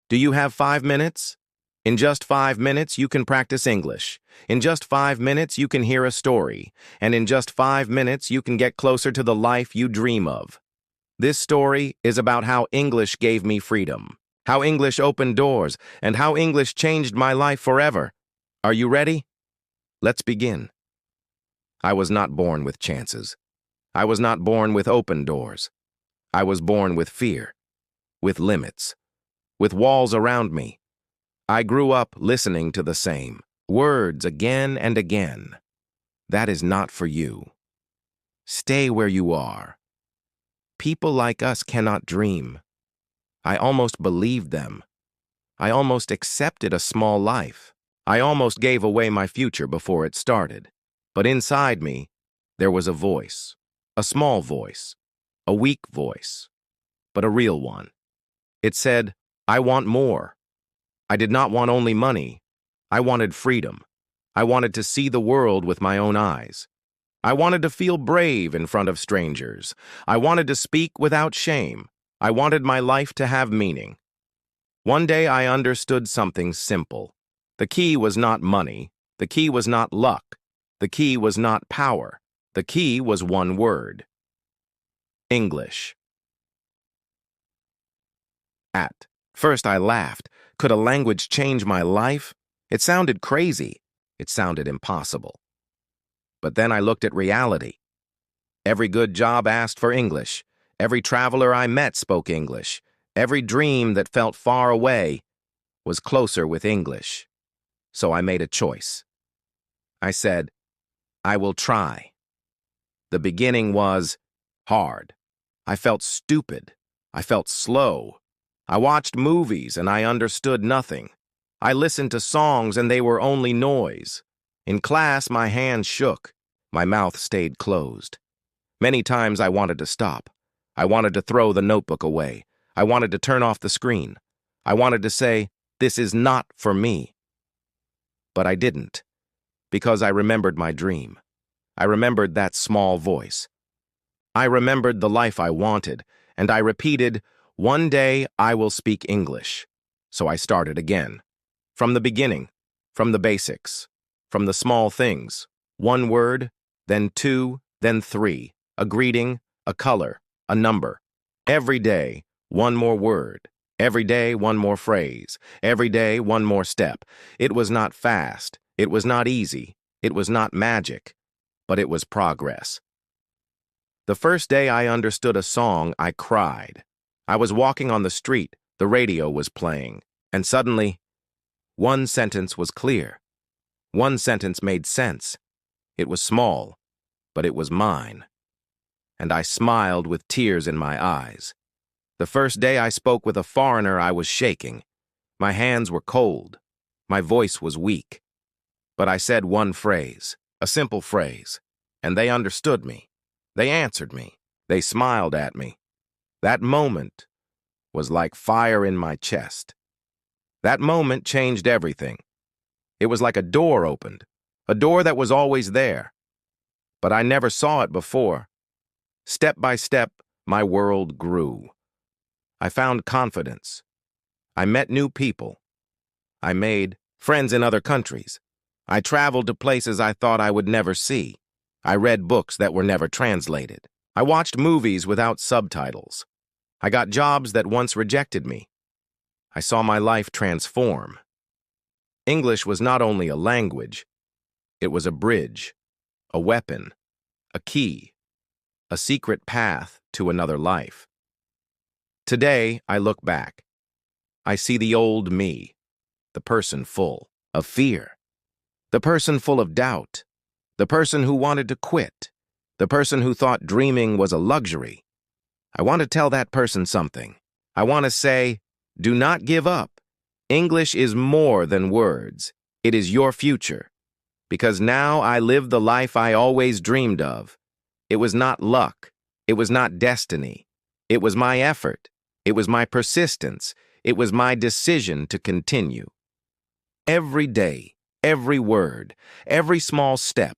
Do you have 5 minutes? In just 5 minutes, you can practice English. In just 5 minutes, you can hear a story. And in just 5 minutes, you can get closer to the life you dream of. This story is about how English gave me freedom, how English opened doors, and how English changed my life forever. Are you ready? Let's begin. I was not born with chances. I was not born with open doors. I was born with fear, with limits, with walls around me. I grew up listening to the same words again and again. That is not for you. Stay where you are. People like us cannot dream. I almost believed them. I almost accepted a small life. I almost gave away my future before it started. But inside me, there was a voice, a small voice, a weak voice, but a real one. It said, I want more. I did not want only money. I wanted freedom. I wanted to see the world with my own eyes. I wanted to feel brave in front of strangers. I wanted to speak without shame. I wanted my life to have meaning. One day I understood something simple. The key was not money. The key was not luck. The key was not power. The key was one word. English. At first I laughed. Could a language change my life? It sounded crazy. It sounded impossible. But then I looked at reality. Every good job asked for English. Every traveler I met spoke English. Every dream that felt far away was closer with English. So I made a choice. I said, I will try. The beginning was hard. I felt stupid. I felt slow. I watched movies and I understood nothing. I listened to songs and they were only noise. In class, my hands shook. My mouth stayed closed. Many times I wanted to stop. I wanted to throw the notebook away. I wanted to turn off the screen. I wanted to say, this is not for me. But I didn't, because I remembered my dream. I remembered that small voice. I remembered the life I wanted, and I repeated, one day I will speak English. So I started again. From the beginning, from the basics, from the small things. One word, then two, then three. A greeting, a color, a number. Every day, one more word. Every day, one more phrase. Every day, one more step. It was not fast. It was not easy. It was not magic. But it was progress. The first day I understood a song, I cried. I was walking on the street, the radio was playing, and suddenly, one sentence was clear. One sentence made sense. It was small, but it was mine. And I smiled with tears in my eyes. The first day I spoke with a foreigner, I was shaking. My hands were cold. My voice was weak. But I said one phrase, a simple phrase, and they understood me. They answered me. They smiled at me. That moment was like fire in my chest. That moment changed everything. It was like a door opened, a door that was always there. But I never saw it before. Step by step, my world grew. I found confidence. I met new people. I made friends in other countries. I traveled to places I thought I would never see. I read books that were never translated. I watched movies without subtitles. I got jobs that once rejected me. I saw my life transform. English was not only a language, it was a bridge, a weapon, a key, a secret path to another life. Today, I look back. I see the old me, the person full of fear, the person full of doubt, the person who wanted to quit, the person who thought dreaming was a luxury. I want to tell that person something. I want to say, do not give up. English is more than words. It is your future. Because now I live the life I always dreamed of. It was not luck. It was not destiny. It was my effort. It was my persistence. It was my decision to continue. Every day, every word, every small step,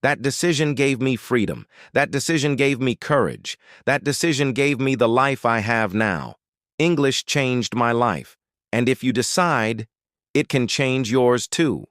that decision gave me freedom. That decision gave me courage. That decision gave me the life I have now. English changed my life. And if you decide, it can change yours too.